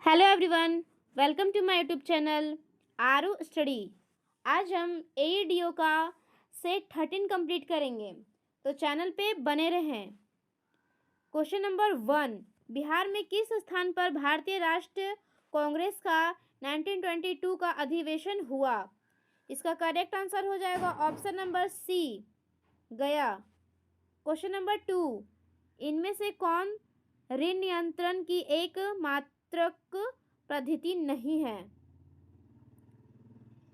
Hello everyone, welcome to my YouTube channel Aaru study. आज हम एईडीओ का सेट 13 कंप्लीट करेंगे, तो चैनल पे बने रहें। क्वेश्चन नंबर 1, बिहार में किस स्थान पर भारतीय राष्ट्रीय कांग्रेस का 1922 का अधिवेशन हुआ? इसका करेक्ट आंसर हो जाएगा ऑप्शन नंबर सी, गया। क्वेश्चन नंबर 2, इनमें से कौन ऋण नियंत्रण की एक मात्रक पद्धति नहीं है?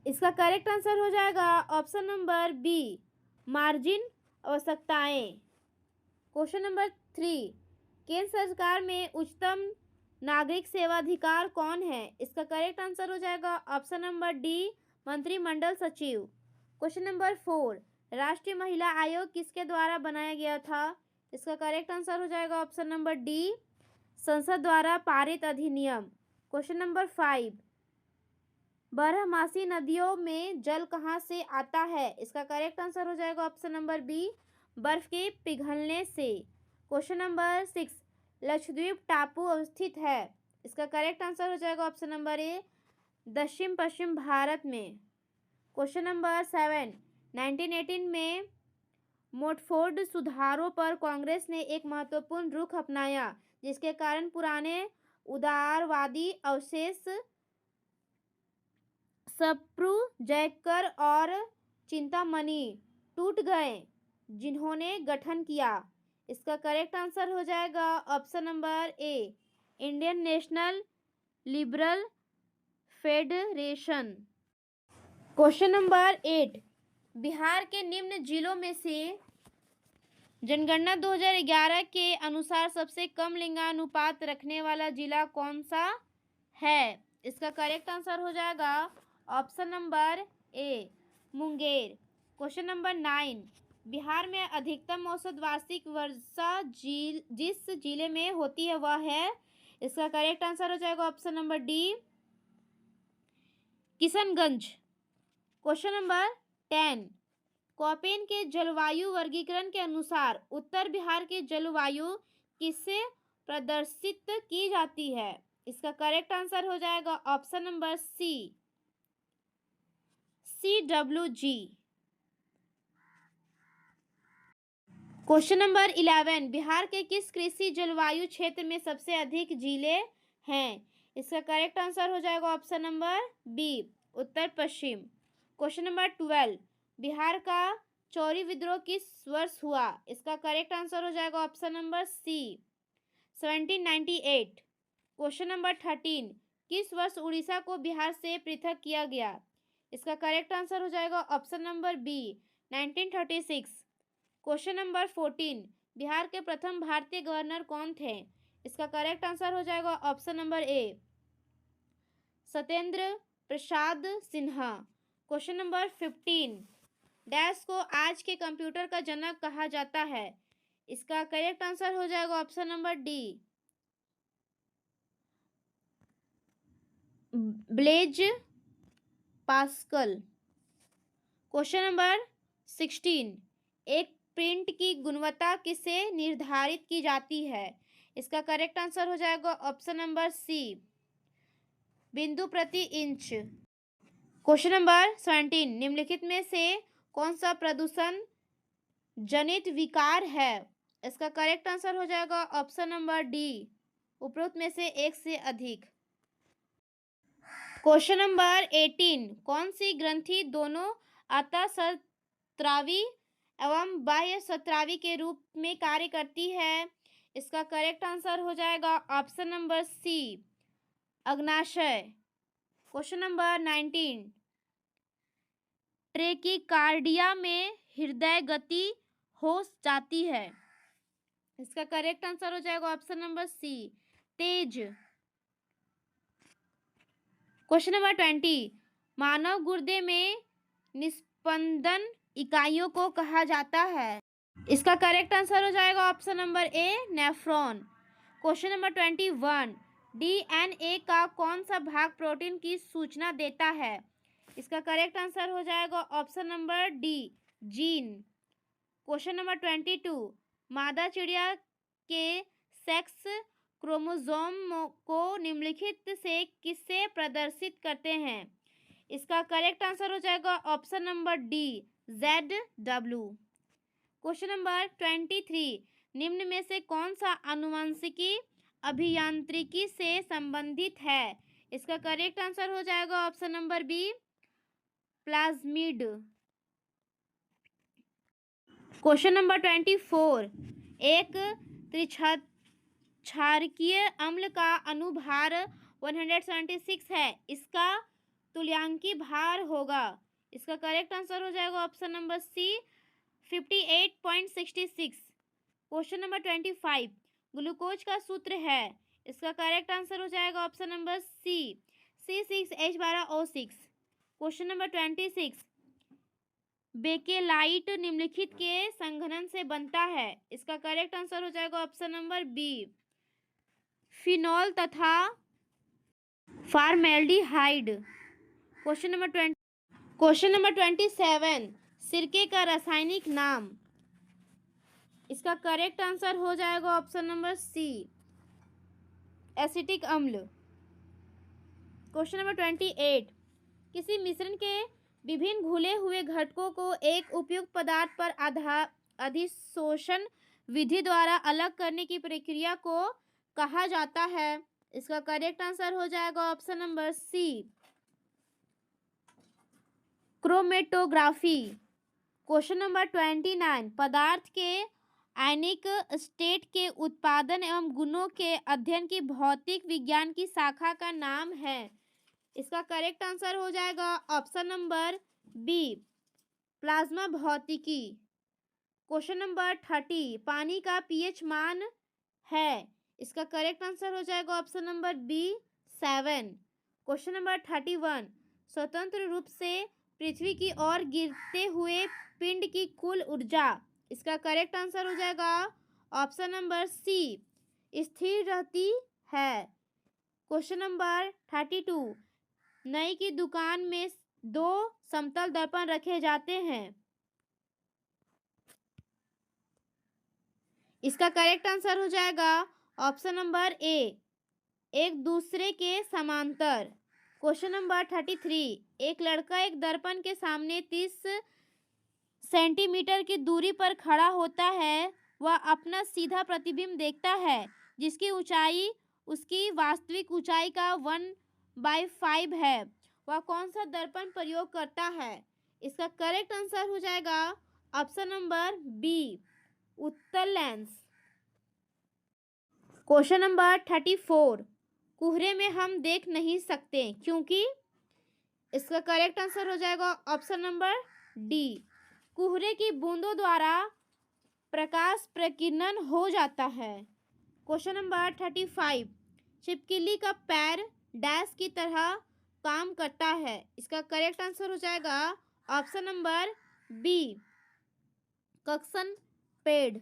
इसका करेक्ट आंसर हो जाएगा ऑप्शन नंबर बी, मार्जिन आवश्यकताएं। क्वेश्चन नंबर 3, केंद्र सरकार में उच्चतम नागरिक सेवा अधिकार कौन है? इसका करेक्ट आंसर हो जाएगा ऑप्शन नंबर डी, मंत्रिमंडल सचिव। क्वेश्चन नंबर 4, राष्ट्रीय महिला आयोग किसके द्वारा बनाया गया था? इसका करेक्ट आंसर हो जाएगा ऑप्शन नंबर डी, संसद द्वारा पारित अधिनियम। क्वेश्चन नंबर 5, बारहमासी नदियों में जल कहाँ से आता है? इसका करेक्ट आंसर हो जाएगा ऑप्शन नंबर बी, बर्फ के पिघलने से। क्वेश्चन नंबर 6, लक्षद्वीप टापू अवस्थित है? इसका करेक्ट आंसर हो जाएगा ऑप्शन नंबर ए, दक्षिण पश्चिम भारत में। क्वेश्चन नंबर 7, 1918 में मोटफोर्ड सुधारों पर कांग्रेस ने एक महत्वपूर्ण रुख अपनाया, जिसके कारण पुराने उदारवादी अवशेष सप्रू, जयकर और चिंतामणि टूट गए, जिन्होंने गठन किया। इसका करेक्ट आंसर हो जाएगा ऑप्शन नंबर ए, Indian national liberal federation. Question number 8, Bihar के निम्न जिलों में से जनगणना 2011 के अनुसार सबसे कम लिंगानुपात रखने वाला जिला कौन सा है? इसका करेक्ट आंसर हो जाएगा ऑप्शन नंबर ए, मुंगेर। क्वेश्चन नंबर 9, बिहार में अधिकतम औसत वार्षिक वर्षा जिस जिले में होती है वह है? इसका करेक्ट आंसर हो जाएगा option number D, Kishanganj. Question number 10, Koppen के जलवायु वर्गीकरण के अनुसार उत्तर बिहार की जलवायु किससे प्रदर्शित की जाती है? इसका करेक्ट आंसर हो जाएगा option number C, CWG। Question number 11, Bihar के किस कृषि जलवायु क्षेत्र में सबसे अधिक जिले हैं? इसका करेक्ट आंसर हो जाएगा ऑप्शन नंबर बी, उत्तर पश्चिम। क्वेश्चन नंबर 12, बिहार का चौरी विद्रोह किस वर्ष हुआ? इसका करेक्ट आंसर हो जाएगा option number C, 1798। Question number 13, किस वर्ष उड़ीसा को बिहार से पृथक किया गया? इसका करेक्ट आंसर हो जाएगा option number B, 1936। Question number 14, Bihar के प्रथम भारतीय गवर्नर कौन थे? इसका करेक्ट आंसर हो जाएगा ऑप्शन नंबर ए, Satyendra Prasad Sinha. Question number 15, dash को आज के कंप्यूटर का जनक कहा जाता है? इसका करेक्ट आंसर हो जाएगा option number D, Blaise Pascal. Question number 16, एक प्रिंट की गुणवत्ता किससे निर्धारित की जाती है? इसका करेक्ट आंसर हो जाएगा ऑप्शन नंबर सी, बिंदु प्रति इंच। क्वेश्चन नंबर 17, निम्नलिखित में से कौन सा प्रदूषण जनित विकार है? इसका करेक्ट आंसर हो जाएगा ऑप्शन नंबर डी, उपरोक्त में से एक से अधिक। क्वेश्चन नंबर 18, कौन सी ग्रंथि दोनों अंतःस्रावी एवं बाह्य स्रावी के रूप में कार्य करती है? इसका करेक्ट आंसर हो जाएगा ऑप्शन नंबर सी, अग्नाशय। क्वेश्चन नंबर 19, ट्रेकिकार्डिया में हृदय गति हो जाती है? इसका करेक्ट आंसर हो जाएगा ऑप्शन नंबर सी, तेज। क्वेश्चन नंबर 20, मानव गुर्दे में निस्पंदन इकाइयों को कहा जाता है? इसका करेक्ट आंसर हो जाएगा ऑप्शन नंबर ए, नेफ्रॉन। क्वेश्चन नंबर 21, DNA का कौन सा भाग प्रोटीन की सूचना देता है? इसका करेक्ट आंसर हो जाएगा option number D, gene. Question number 22, मादा चिड़िया के सेक्स क्रोमोसोम को निम्नलिखित से किससे प्रदर्शित करते हैं? इसका करेक्ट आंसर हो जाएगा option number D, ZW। Question number 23, निम्न में से कौन सा आनुवंशिकी अभियांत्रिकी से संबंधित है? इसका करेक्ट आंसर हो जाएगा option number B, plasmid. Question number 24, एक त्रिक्षारकीय अम्ल का अनुभार 176 है, इसका तुल्यांकी भार होगा। इसका करेक्ट आंसर हो जाएगा option number C, 58.66। Question number 25, glucose का सूत्र है, इसका करेक्ट आंसर हो जाएगा option number C, C6H12O6। Question number 26, bakelite निम्नलिखित के संघनन से बनता है, इसका करेक्ट आंसर हो जाएगा ऑप्शन नंबर बी, फिनॉल तथा फॉर्मेल्डिहाइड। क्वेश्चन नंबर 27, सिरके का रासायनिक नाम, इसका करेक्ट आंसर हो जाएगा ऑप्शन नंबर सी, एसिटिक अम्ल। क्वेश्चन नंबर 28, किसी मिश्रण के विभिन्न घुले हुए घटकों को एक उपयुक्त पदार्थ पर अधिशोषण विधि द्वारा अलग करने की प्रक्रिया को कहा जाता है? इसका करेक्ट आंसर हो जाएगा option number C, chromatography. Question number 29, पदार्थ के आयनिक स्टेट के उत्पादन एवं गुणों के अध्ययन की भौतिक विज्ञान की शाखा का नाम है। इसका करेक्ट आंसर हो जाएगा ऑप्शन नंबर बी, प्लाज्मा भौतिकी। क्वेश्चन नंबर 30, पानी का पीएच मान है, इसका करेक्ट आंसर हो जाएगा option number B, 7। Question number 31, स्वतंत्र रूप से पृथ्वी की ओर गिरते हुए पिंड की कुल ऊर्जा, इसका करेक्ट आंसर हो जाएगा ऑप्शन नंबर सी, स्थिर रहती है। क्वेश्चन नंबर 32, नई की दुकान में 2 समतल दर्पण रखे जाते हैं, इसका करेक्ट आंसर हो जाएगा ऑप्शन नंबर ए, एक दूसरे के समांतर। क्वेश्चन नंबर 33, एक लड़का एक दर्पण के सामने 30 सेंटीमीटर की दूरी पर खड़ा होता है, वह अपना सीधा प्रतिबिंब देखता है जिसकी ऊंचाई उसकी वास्तविक ऊंचाई का 1/5 है, वह कौन सा दर्पण प्रयोग करता है? इसका करेक्ट आंसर हो जाएगा ऑप्शन नंबर बी, उत्तल लेंस। क्वेश्चन नंबर 34, कोहरे में हम देख नहीं सकते क्योंकि, इसका करेक्ट आंसर हो जाएगा ऑप्शन नंबर डी, कोहरे की बूंदों द्वारा प्रकाश प्रकीर्णन हो जाता है। क्वेश्चन नंबर 35, छिपकली का पैर डैश की तरह काम करता है, इसका करेक्ट आंसर हो जाएगा ऑप्शन नंबर बी, कक्सन पेड़।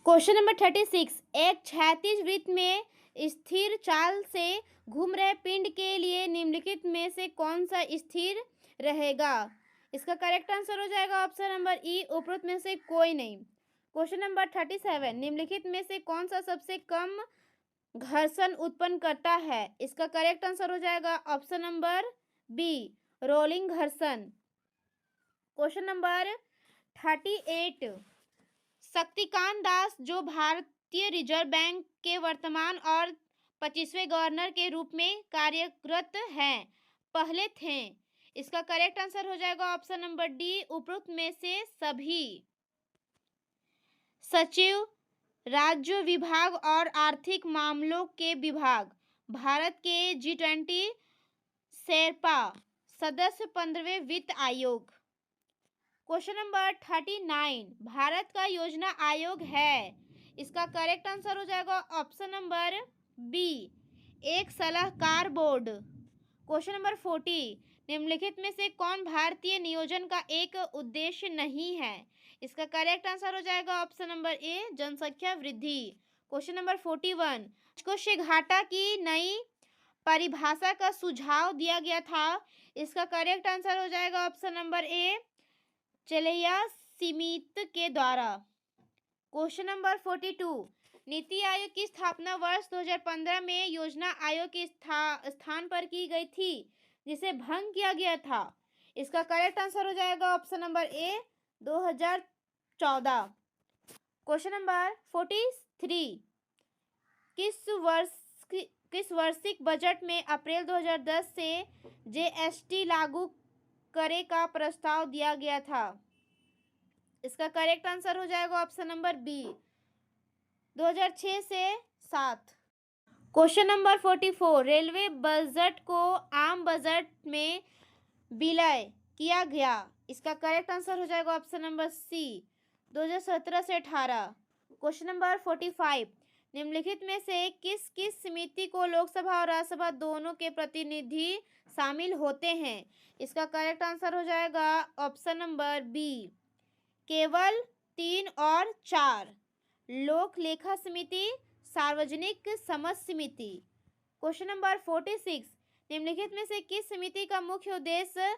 क्वेश्चन नंबर 36, एक क्षैतिज वृत्त में स्थिर चाल से घूम रहे पिंड के लिए निम्नलिखित में से कौन सा स्थिर रहेगा? इसका करेक्ट आंसर हो जाएगा ऑप्शन नंबर ई, उपरोक्त में से कोई नहीं। क्वेश्चन नंबर 37, निम्नलिखित में से कौन सा सबसे कम घर्षण उत्पन्न करता है? इसका करेक्ट आंसर हो जाएगा ऑप्शन नंबर बी, रोलिंग घर्षण। क्वेश्चन नंबर 38, शक्तिकांत दास जो भारतीय रिजर्व बैंक के वर्तमान और 25वें गवर्नर के रूप में कार्यरत हैं, पहले थे, इसका करेक्ट आंसर हो जाएगा ऑप्शन नंबर डी, उपरोक्त में से सभी। सचिव, राज्य विभाग और आर्थिक मामलों के विभाग, भारत के G20 शेरपा सदस्य 15वें वित्त आयोग। क्वेश्चन नंबर 39, भारत का योजना आयोग है, इसका करेक्ट आंसर हो जाएगा ऑप्शन नंबर बी, एक सलाहकार बोर्ड। क्वेश्चन नंबर 40, निम्नलिखित में से कौन भारतीय नियोजन का एक उद्देश्य नहीं है? इसका करेक्ट आंसर हो जाएगा ऑप्शन नंबर ए, जनसंख्या वृद्धि। क्वेश्चन नंबर 41, को घाटा की नई परिभाषा का सुझाव दिया गया था, इसका करेक्ट आंसर हो जाएगा ऑप्शन नंबर ए, चेलेया सीमित के द्वारा। क्वेश्चन नंबर 42, नीति आयोग की स्थापना वर्ष 2015 में योजना आयोग के स्थान पर की गई थी, जिसे भंग किया गया था। इसका करेक्ट आंसर हो जाएगा ऑप्शन नंबर ए 2014। क्वेश्चन नंबर 43, किस वार्षिक बजट में अप्रैल 2010 से जीएसटी लागू करे का प्रस्ताव दिया गया था? इसका करेक्ट आंसर हो जाएगा ऑप्शन नंबर बी 2006 से 7। क्वेश्चन नंबर 44, रेलवे बजट को आम बजट में विलय किया गया। इसका करेक्ट आंसर हो जाएगा ऑप्शन नंबर सी 2017 से 18। क्वेश्चन नंबर 45, निम्नलिखित में से किस किस समिति को लोकसभा और राज्यसभा दोनों के प्रतिनिधि शामिल होते हैं? इसका करेक्ट आंसर हो जाएगा ऑप्शन नंबर बी केवल 3 और 4, लोक लेखा समिति, सार्वजनिक समझ समिति। क्वेश्चन नंबर 46, निम्नलिखित में से किस समिति का मुख्य उद्देश्य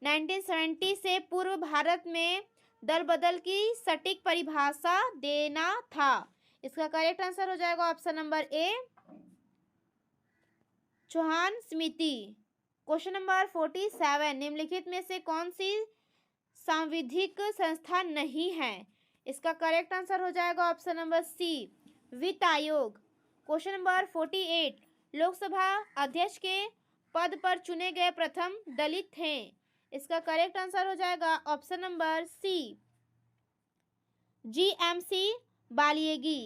1970 से पूर्व भारत में दल बदल की सटीक परिभाषा देना था? इसका करेक्ट आंसर हो जाएगा ऑप्शन नंबर ए चौहान समिति। क्वेश्चन नंबर 47, निम्नलिखित में से कौन सी सांविधिक संस्था नहीं है? इसका करेक्ट आंसर हो जाएगा ऑप्शन नंबर सी वित्त आयोग। क्वेश्चन नंबर 48, लोकसभा अध्यक्ष के पद पर चुने गए प्रथम दलित थे। इसका करेक्ट आंसर हो जाएगा option number C GMC Balayogi.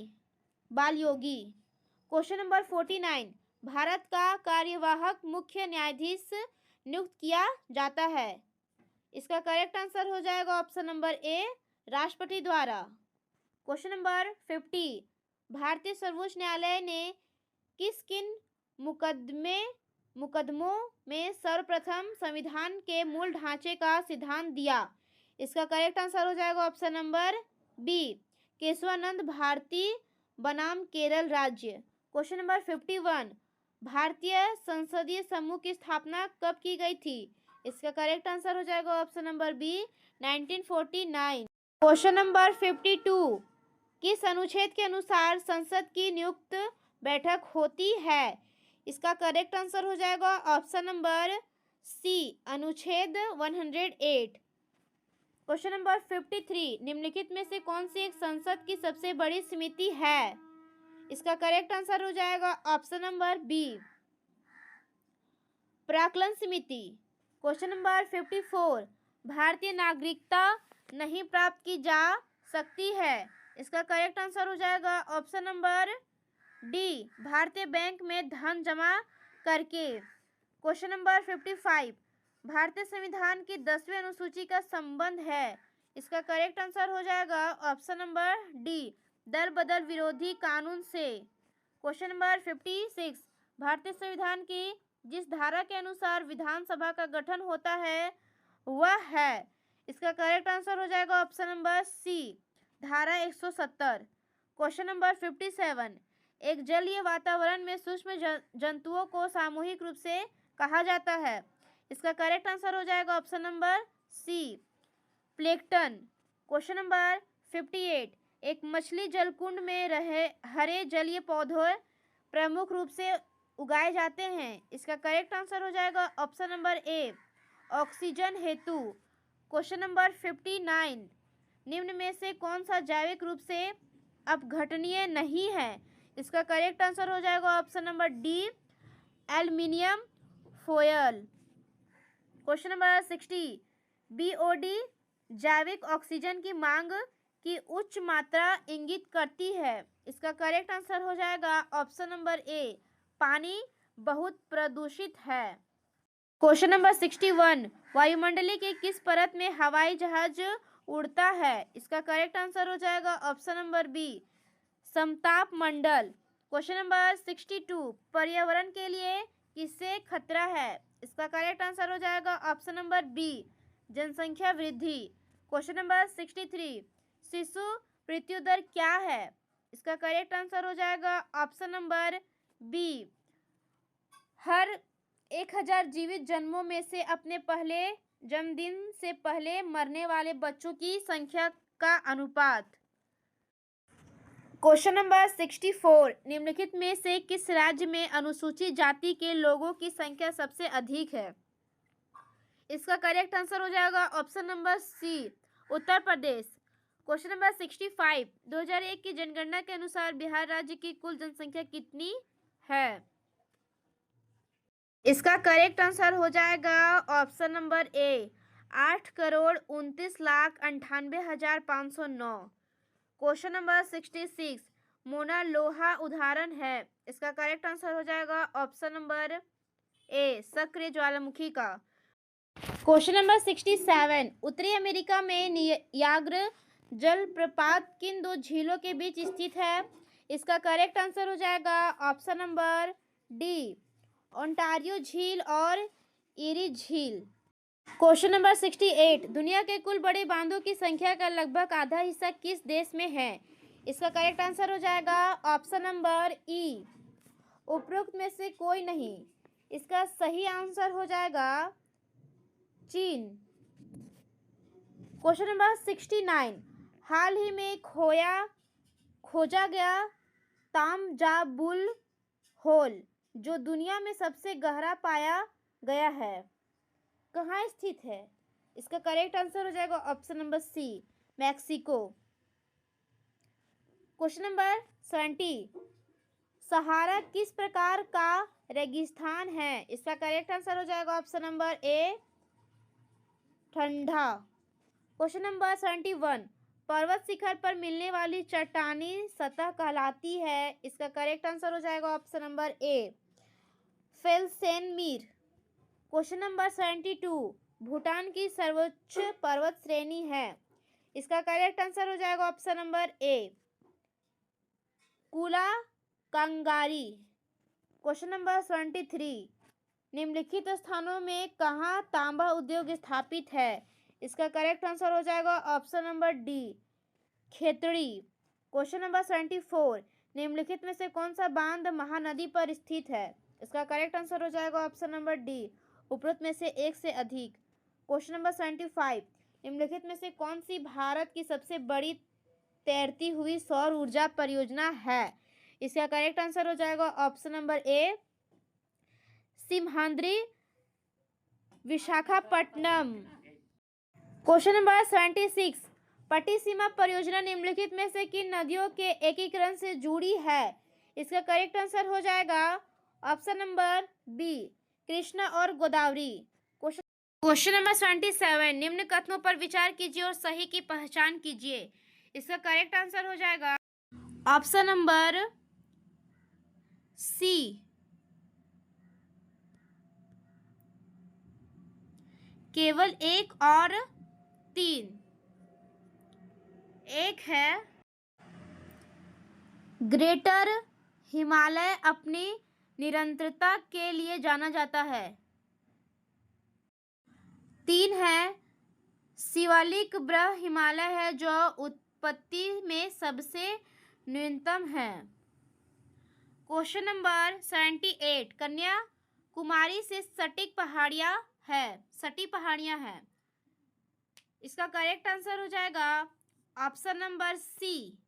Question number 49, Bharat का कार्यवाहक मुख्य न्यायाधीश नियुक्त किया जाता है। इसका करेक्ट आंसर हो जाएगा ऑप्शन नंबर ए राष्ट्रपति द्वारा। क्वेश्चन नंबर 50, भारतीय सर्वोच्च न्यायालय ने किन मुकदमों में सर्वप्रथम संविधान के मूल ढांचे का सिद्धांत दिया? इसका करेक्ट आंसर हो जाएगा option number B Kesavananda Bharati बनाम केरल राज्य। क्वेश्चन नंबर 51, भारतीय संसदीय समूह की स्थापना कब की गई थी? इसका करेक्ट आंसर हो जाएगा option number B 1949। Question number 52, किस अनुच्छेद के अनुसार संसद की नियुक्त बैठक होती है? इसका करेक्ट आंसर हो जाएगा ऑप्शन नंबर सी अनुच्छेद 108। क्वेश्चन नंबर 53, निम्नलिखित में से कौन सी एक संसद की सबसे बड़ी समिति है? इसका करेक्ट आंसर हो जाएगा ऑप्शन नंबर बी प्राक्कलन समिति। क्वेश्चन नंबर 54, भारतीय नागरिकता नहीं प्राप्त की जा सकती है। इसका करेक्ट आंसर हो जाएगा ऑप्शन नंबर डी भारतीय बैंक में धन जमा करके। क्वेश्चन नंबर 55, भारतीय संविधान की 10वीं अनुसूची का संबंध है। इसका करेक्ट आंसर हो जाएगा ऑप्शन नंबर डी दल बदल विरोधी कानून से। क्वेश्चन नंबर 56, भारतीय संविधान की जिस धारा के अनुसार विधानसभा का गठन होता है वह है। इसका करेक्ट आंसर हो जाएगा ऑप्शन नंबर सी धारा 170। क्वेश्चन नंबर 57, एक जलीय वातावरण में सूक्ष्म जंतुओं को सामूहिक रूप से कहा जाता है। इसका करेक्ट आंसर हो जाएगा option number C plankton. Question number 58, एक मछली जलकुंड में रहे हरे जलीय पौधे प्रमुख रूप से उगाए जाते हैं। इसका करेक्ट आंसर हो जाएगा ऑप्शन नंबर ए ऑक्सीजन हेतु। क्वेश्चन नंबर 59, निम्न में से कौन सा जैविक रूप से अपघटनीय नहीं है? इसका करेक्ट आंसर हो जाएगा option number D aluminium foil. Question number 60, BOD जैविक ऑक्सीजन की मांग की उच्च मात्रा इंगित करती है। इसका करेक्ट आंसर हो जाएगा ऑप्शन नंबर ए पानी बहुत प्रदूषित है। क्वेश्चन नंबर 61, वायुमंडली के किस परत में हवाई जहाज उड़ता है? इसका करेक्ट आंसर हो जाएगा ऑप्शन नंबर बी समताप मंडल। क्वेश्चन नंबर 62, पर्यावरण के लिए किससे खतरा है? इसका करेक्ट आंसर हो जाएगा ऑप्शन नंबर बी जनसंख्या वृद्धि। क्वेश्चन नंबर 63, शिशु मृत्यु दर क्या है? इसका करेक्ट आंसर हो जाएगा ऑप्शन नंबर बी हर 1000 जीवित जन्मों में से अपने पहले जन्मदिन से पहले मरने वाले बच्चों की संख्या का अनुपात। क्वेश्चन नंबर 64, निम्नलिखित में से किस राज्य में अनुसूचित जाति के लोगों की संख्या सबसे अधिक है? इसका करेक्ट आंसर हो जाएगा ऑप्शन नंबर सी, उत्तर प्रदेश। क्वेश्चन नंबर 65, 2001 की जनगणना के अनुसार बिहार राज्य की कुल जनसंख्या कितनी है? इसका करेक्ट आंसर हो जाएगा ऑप्शन नंबर ए, 8,29,98,509। क्वेश्चन नंबर 66, मोना लोहा उदाहरण है। इसका करेक्ट आंसर हो जाएगा ऑप्शन नंबर ए, सक्रिय ज्वालामुखी का। क्वेश्चन नंबर 67, उत्तरी अमेरिका में नियाग्रा जलप्रपात किन दो झीलों के बीच स्थित है? इसका करेक्ट आंसर हो जाएगा ऑप्शन नंबर डी, ओंटारियो झील और इरी झील। क्वेश्चन नंबर 68, दुनिया के कुल बड़े बांधों की संख्या का लगभग आधा हिस्सा किस देश में है? इसका करेक्ट आंसर हो जाएगा ऑप्शन नंबर ई, उपरोक्त में से कोई नहीं। इसका सही आंसर हो जाएगा चीन। क्वेश्चन नंबर 69, हाल ही में खोजा गया तांजावुल होल जो दुनिया में सबसे गहरा पाया गया है कहाँ स्थित है? इसका करेक्ट आंसर हो जाएगा option number C, Mexico. Question number 70, Sahara किस प्रकार का रेगिस्तान है? इसका करेक्ट आंसर हो जाएगा ऑप्शन नंबर ए, ठंडा। क्वेश्चन नंबर 71, पर्वत शिखर पर मिलने वाली चट्टानी सतह कहलाती है। इसका करेक्ट आंसर हो जाएगा option number A, felsenmeer. Question number 72, Bhutan की सर्वोच्च पर्वत श्रेणी है। इसका करेक्ट आंसर हो जाएगा ऑप्शन नंबर ए, कुला कंगारी। क्वेश्चन नंबर 73, निम्नलिखित स्थानों में कहाँ तांबा उद्योग स्थापित है? इसका करेक्ट आंसर हो जाएगा option number D, Khetri. Question number 74, निम्नलिखित में से कौन सा बांध महानदी पर स्थित है? इसका करेक्ट आंसर हो जाएगा ऑप्शन नंबर डी, उपरोक्त में से एक से अधिक। क्वेश्चन नंबर 75, निम्नलिखित में से कौन सी भारत की सबसे बड़ी तैरती हुई सौर ऊर्जा परियोजना है? इसका करेक्ट आंसर हो जाएगा ऑप्शन नंबर ए, सिमहाद्री विशाखापट्टनम। क्वेश्चन नंबर 76, पट्टिसीमा परियोजना निम्नलिखित में से किन नदियों के एकीकरण से जुड़ी है? इसका करेक्ट आंसर हो जाएगा ऑप्शन नंबर बी, कृष्णा और गोदावरी। क्वेश्चन नंबर 77, निम्न कथनों पर विचार कीजिए और सही की पहचान कीजिए। इसका करेक्ट आंसर हो जाएगा ऑप्शन नंबर सी, केवल एक और तीन। एक है ग्रेटर हिमालय अपनी निरंतरता के लिए जाना जाता है। तीन है शिवालिक ब्रह हिमालय है जो उत्पत्ति में सबसे न्यूनतम है। क्वेश्चन नंबर 78, कन्याकुमारी से सटी पहाड़ियां हैं। इसका करेक्ट आंसर हो जाएगा ऑप्शन नंबर सी,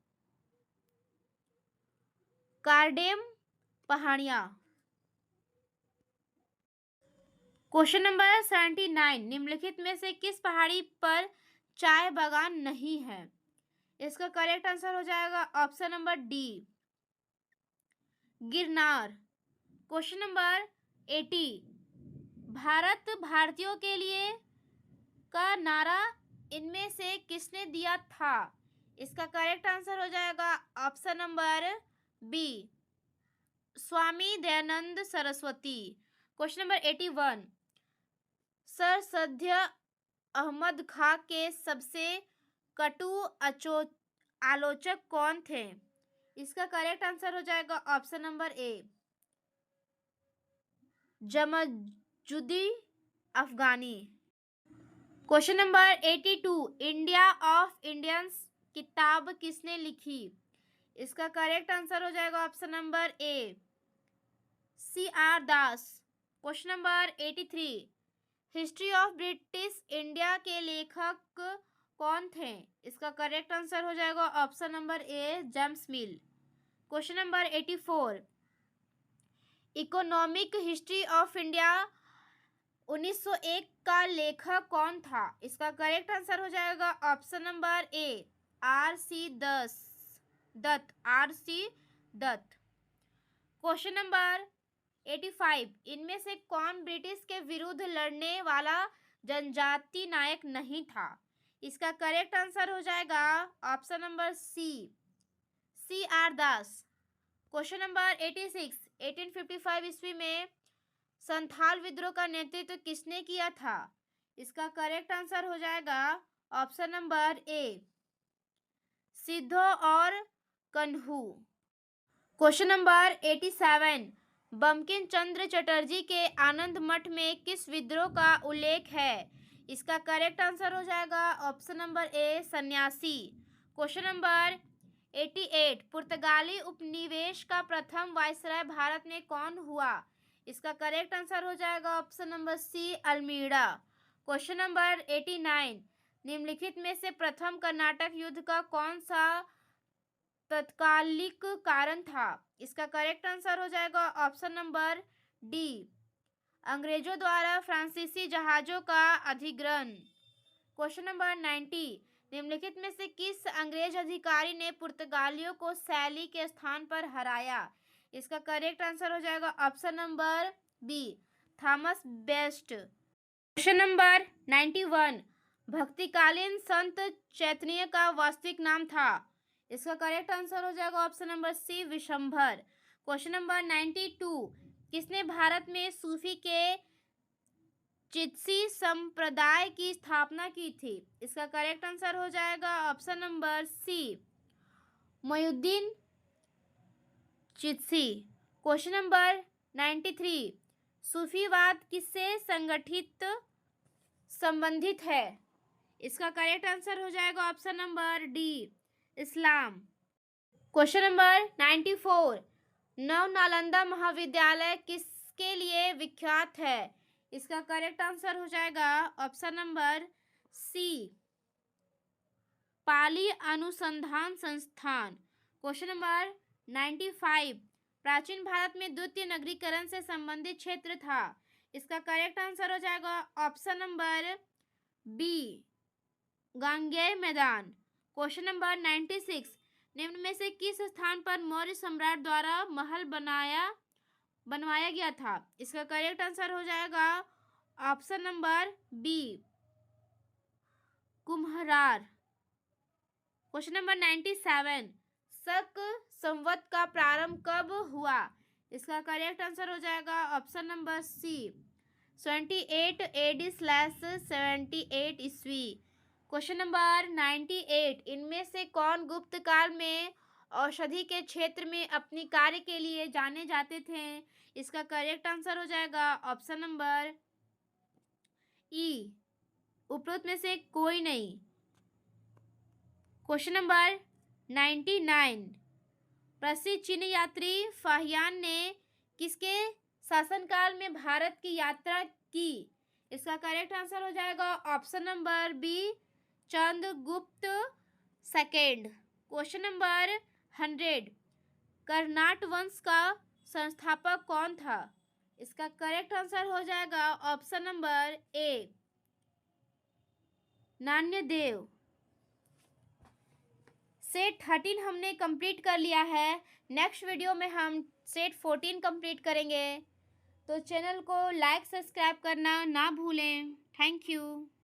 कार्डेम पहाड़ियां। क्वेश्चन नंबर 79, निम्नलिखित में से किस पहाड़ी पर चाय बागान नहीं है? इसका करेक्ट आंसर हो जाएगा option number D, Girnar. Question number 80, Bharat भारतीयों के लिए का नारा इनमें से किसने दिया था? इसका करेक्ट आंसर हो जाएगा option number B, Swami Dayanand Saraswati. Question number 81, sir Syed Ahmad Khan के सबसे कटु आलोचक कौन थे? इसका करेक्ट आंसर हो जाएगा option number A, Jamaluddin Afghani. Question number 82, India of Indians किताब किसने लिखी? इसका करेक्ट आंसर हो जाएगा option number A, CR Das. Question number 83, history of British India के लेखक कौन थे? इसका करेक्ट आंसर हो जाएगा option number A, James Mill. Question number 84, economic history of India 1901 का लेखक कौन था? इसका करेक्ट आंसर हो जाएगा option number A, R.C. Dutt, R.C. Dutt. Question number 85, इनमें से कौन ब्रिटिश के विरुद्ध लड़ने वाला जनजाति नायक नहीं था? इसका करेक्ट आंसर हो जाएगा ऑप्शन नंबर सी, C.R. दास। क्वेश्चन नंबर 86, 1855 ईस्वी में संथाल विद्रोह का नेतृत्व किसने किया था? इसका करेक्ट आंसर हो जाएगा ऑप्शन नंबर ए, सिद्धो और कन्हू। क्वेश्चन नंबर 87, बंकिम चंद्र चटर्जी के आनंद मठ में किस विद्रोह का उल्लेख है? इसका करेक्ट आंसर हो जाएगा ऑप्शन नंबर ए, सन्यासी। क्वेश्चन नंबर 88, पुर्तगाली उपनिवेश का प्रथम वायसराय भारत में कौन हुआ? इसका करेक्ट आंसर हो जाएगा option number C, Almeida. Question number 89, निम्नलिखित में से प्रथम कर्नाटक युद्ध का कौन सा तत्कालिक कारण था? इसका करेक्ट आंसर हो जाएगा ऑप्शन नंबर डी, अंग्रेजों द्वारा फ्रांसीसी जहाजों का अधिग्रहण। क्वेश्चन नंबर 90, निम्नलिखित में से किस अंग्रेज अधिकारी ने पुर्तगालियों को सैली के स्थान पर हराया? इसका करेक्ट आंसर हो जाएगा option number B, Thomas Best. Question number 91, भक्तिकालीन संत चैतन्य का वास्तविक नाम था? इसका करेक्ट आंसर हो जाएगा option number C, Vishambhar. Question number 92, किसने भारत में सूफी के चित्सी संप्रदाय की स्थापना की थी? इसका करेक्ट आंसर हो जाएगा option number C, Moinuddin Chishti. Question number 93, सूफीवाद किससे संबंधित है? इसका करेक्ट आंसर हो जाएगा ऑप्शन नंबर डी, इस्लाम। क्वेश्चन नंबर 94, नव नालंदा महाविद्यालय किसके लिए विख्यात है? इसका करेक्ट आंसर हो जाएगा ऑप्शन नंबर सी, पाली अनुसंधान संस्थान। क्वेश्चन नंबर 95, प्राचीन भारत में द्वितीय नगरीकरण से संबंधित क्षेत्र था? इसका करेक्ट आंसर हो जाएगा ऑप्शन नंबर बी, गांगेय मैदान। क्वेश्चन नंबर 96, निम्न में से किस स्थान पर मौर्य सम्राट द्वारा महल बनवाया गया था? इसका करेक्ट आंसर हो जाएगा option number B, Kumhrar. Question number 97, Shaka संवत का प्रारंभ कब हुआ? इसका करेक्ट आंसर हो जाएगा ऑप्शन नंबर सी, 78 AD/78 ईस्वी। क्वेश्चन नंबर 98, इनमें से कौन गुप्त काल में औषधि के क्षेत्र में अपनी कार्य के लिए जाने जाते थे? इसका करेक्ट आंसर हो जाएगा ऑप्शन नंबर ई, उपरोक्त में से कोई नहीं। क्वेश्चन नंबर 99, प्रसिद्ध चीनी यात्री फाहियान ने किसके शासनकाल में भारत की यात्रा की? इसका करेक्ट आंसर हो जाएगा option number B, Chandragupta second. Question number 100, Karnat वंश का संस्थापक कौन था? इसका करेक्ट आंसर हो जाएगा option number A, Nanyadev. Set 13 हमने कंप्लीट कर लिया है। नेक्स्ट वीडियो में हम सेट 14 कंप्लीट करेंगे। तो चैनल को लाइक सब्सक्राइब करना ना भूलें। Thank you.